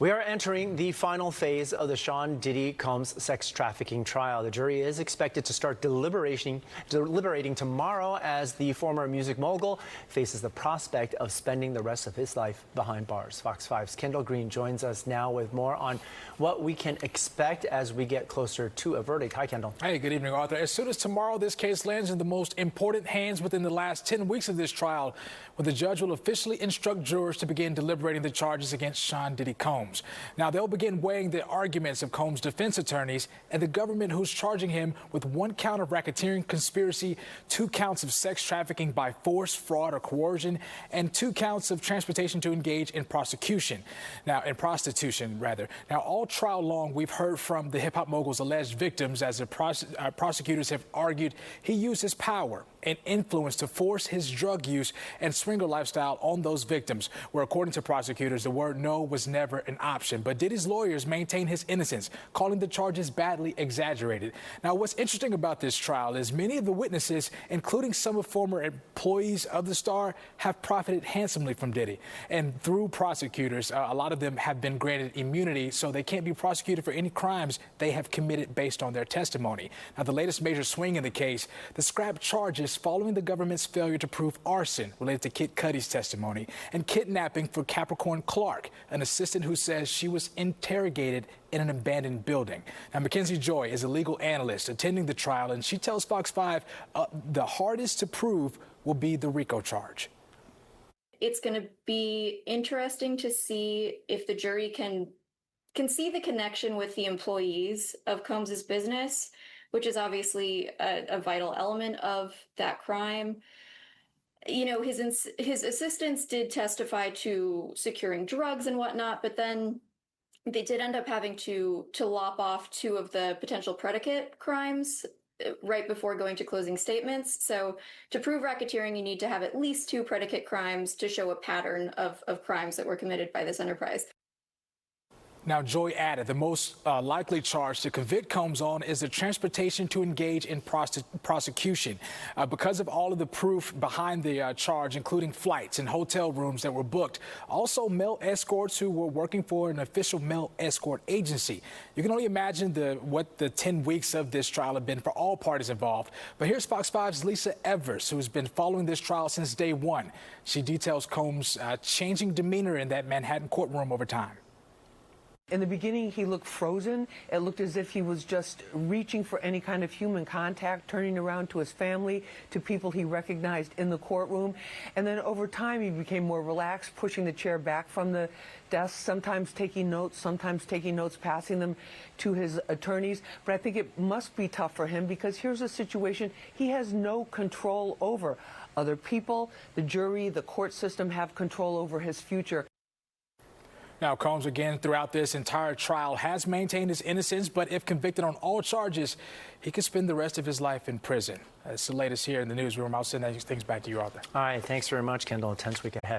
We are entering the final phase of the Sean Diddy Combs sex trafficking trial. The jury is expected to start deliberating tomorrow as the former music mogul faces the prospect of spending the rest of his life behind bars. Fox 5's Kendall joins us now with more on what we can expect as we get closer to a verdict. Hi, Kendall. Hey, good evening, Arthur. As soon as tomorrow this case lands in the most important hands within the last 10 weeks of this trial, when the judge will officially instruct jurors to begin deliberating the charges against Sean Diddy Combs. Now, they'll begin weighing the arguments of Combs' defense attorneys and the government, who's charging him with 1 count of racketeering conspiracy, 2 counts of sex trafficking by force, fraud, or coercion, and 2 counts of transportation to engage in prostitution. Now, all trial long, we've heard from the hip-hop mogul's alleged victims as the prosecutors have argued he used his power and influence to force his drug use and swinger lifestyle on those victims, where, according to prosecutors, the word no was never an option. But Diddy's lawyers maintain his innocence, calling the charges badly exaggerated. Now, what's interesting about this trial is many of the witnesses, including some of former employees of the star, have profited handsomely from Diddy. And through prosecutors, a lot of them have been granted immunity, so they can't be prosecuted for any crimes they have committed based on their testimony. Now, the latest major swing in the case, the scrap charges following the government's failure to prove arson related to Kid Cudi's testimony and kidnapping for Capricorn Clark, an assistant who says she was interrogated in an abandoned building. Now, Mackenzie Joy is a legal analyst attending the trial, and she tells Fox 5 the hardest to prove will be the RICO charge. It's going to be interesting to see if the jury can see the connection with the employees of Combs's business, which is obviously a vital element of that crime. You know, his assistants did testify to securing drugs and whatnot, but then they did end up having to lop off 2 of the potential predicate crimes right before going to closing statements. So to prove racketeering, you need to have at least 2 predicate crimes to show a pattern of crimes that were committed by this enterprise. Now, Joy added the most likely charge to convict Combs on is the transportation to engage in prosecution. Because of all of the proof behind the charge, including flights and hotel rooms that were booked, also male escorts who were working for an official male escort agency. You can only imagine what the 10 weeks of this trial have been for all parties involved. But here's Fox 5's Lisa Evers, who's been following this trial since day one. She details Combs' changing demeanor in that Manhattan courtroom over time. In the beginning, he looked frozen. It looked as if he was just reaching for any kind of human contact, turning around to his family, to people he recognized in the courtroom. And then over time, he became more relaxed, pushing the chair back from the desk, sometimes taking notes, passing them to his attorneys. But I think it must be tough for him because here's a situation he has no control over. Other people, the jury, the court system have control over his future. Now, Combs, again, throughout this entire trial, has maintained his innocence, but if convicted on all charges, he could spend the rest of his life in prison. That's the latest here in the newsroom. I'll send these things back to you, Arthur. All right, thanks very much, Kendall. A tense week ahead.